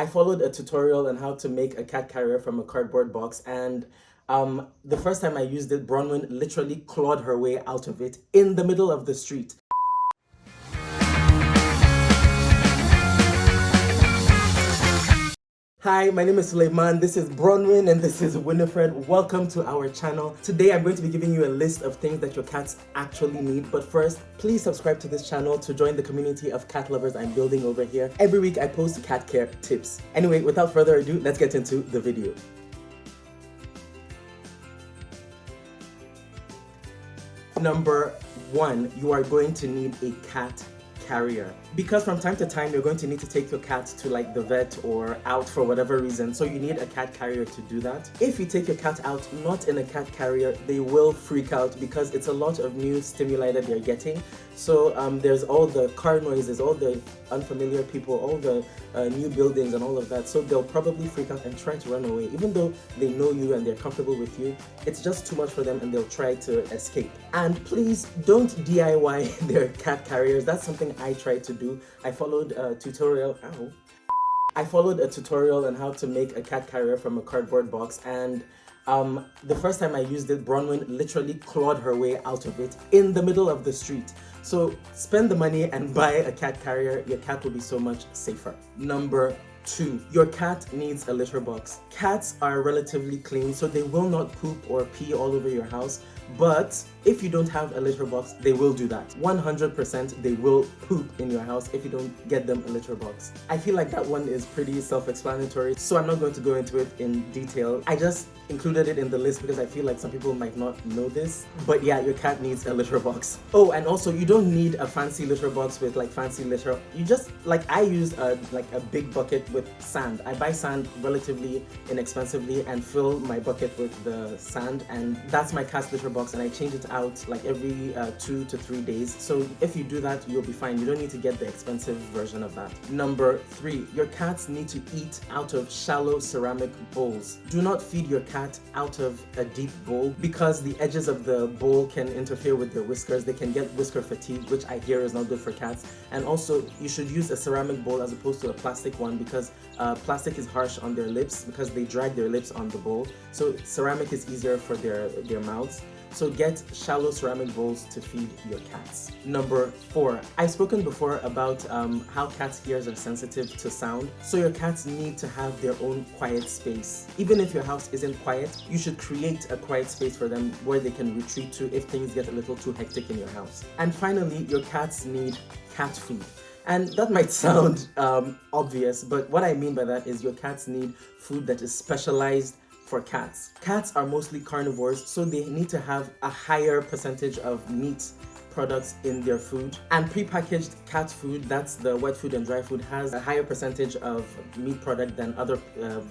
I followed a tutorial on how to make a cat carrier from a cardboard box, and the first time I used it, Bronwyn literally clawed her way out of it in the middle of the street. Hi, my name is Suleiman, this is Bronwyn, and this is Winifred. Welcome to our channel. Today I'm going to be giving you a list of things that your cats actually need, but first, please subscribe to this channel to join the community of cat lovers I'm building over here. Every week I post cat care tips. Anyway, without further ado, let's get into the video. Number 1, you are going to need a cat carrier, because from time to time you're going to need to take your cat to like the vet or out for whatever reason, so you need a cat carrier to do that. If you take your cat out not in a cat carrier, they will freak out because it's a lot of new stimuli that they're getting. So there's all the car noises, all the unfamiliar people, all the new buildings and all of that, so they'll probably freak out and try to run away. Even though they know you and they're comfortable with you, it's just too much for them and they'll try to escape. And please don't DIY their cat carriers. That's something I tried to do. I followed a tutorial on how to make a cat carrier from a cardboard box, and the first time I used it, Bronwyn literally clawed her way out of it in the middle of the street. So spend the money and buy a cat carrier. Your cat will be so much safer. Number 2, your cat needs a litter box. Cats are relatively clean, so they will not poop or pee all over your house. But if you don't have a litter box, they will do that. 100% they will poop in your house if you don't get them a litter box. I feel like that one is pretty self-explanatory, so I'm not going to go into it in detail. I just included it in the list because I feel like some people might not know this. But yeah, your cat needs a litter box. Oh, and also you don't need a fancy litter box with like fancy litter. You just, like, I use like a big bucket with sand. I buy sand relatively inexpensively and fill my bucket with the sand, and that's my cat's litter box, and I change it out like every 2 to 3 days. So if you do that, you'll be fine. You don't need to get the expensive version of that. Number 3, your cats need to eat out of shallow ceramic bowls. Do not feed your cat out of a deep bowl because the edges of the bowl can interfere with their whiskers. They can get whisker fatigue, which I hear is not good for cats. And also, you should use a ceramic bowl as opposed to a plastic one, because plastic is harsh on their lips because they drag their lips on the bowl. So ceramic is easier for their mouths. So get shallow ceramic bowls to feed your cats. Number 4, I've spoken before about how cats' ears are sensitive to sound. So your cats need to have their own quiet space. Even if your house isn't quiet, you should create a quiet space for them where they can retreat to if things get a little too hectic in your house. And finally, your cats need cat food. And that might sound obvious, but what I mean by that is your cats need food that is specialized for cats. Cats are mostly carnivores, so they need to have a higher percentage of meat products in their food. And prepackaged cat food, that's the wet food and dry food, has a higher percentage of meat product than other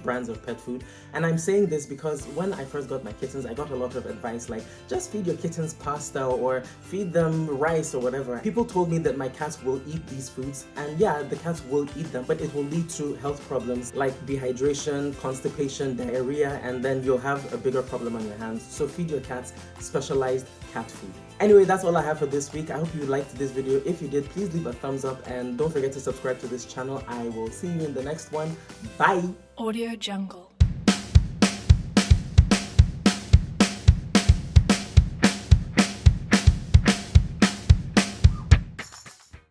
brands of pet food. And I'm saying this because when I first got my kittens, I got a lot of advice like, just feed your kittens pasta or feed them rice or whatever. People told me that my cats will eat these foods, and yeah, the cats will eat them, but it will lead to health problems like dehydration, constipation, diarrhea, and then you'll have a bigger problem on your hands. So feed your cats specialized cat food. Anyway, that's all I have for this week. I hope you liked this video. If you did, please leave a thumbs up and don't forget to subscribe to this channel. I will see you in the next one. Bye! Audio Jungle.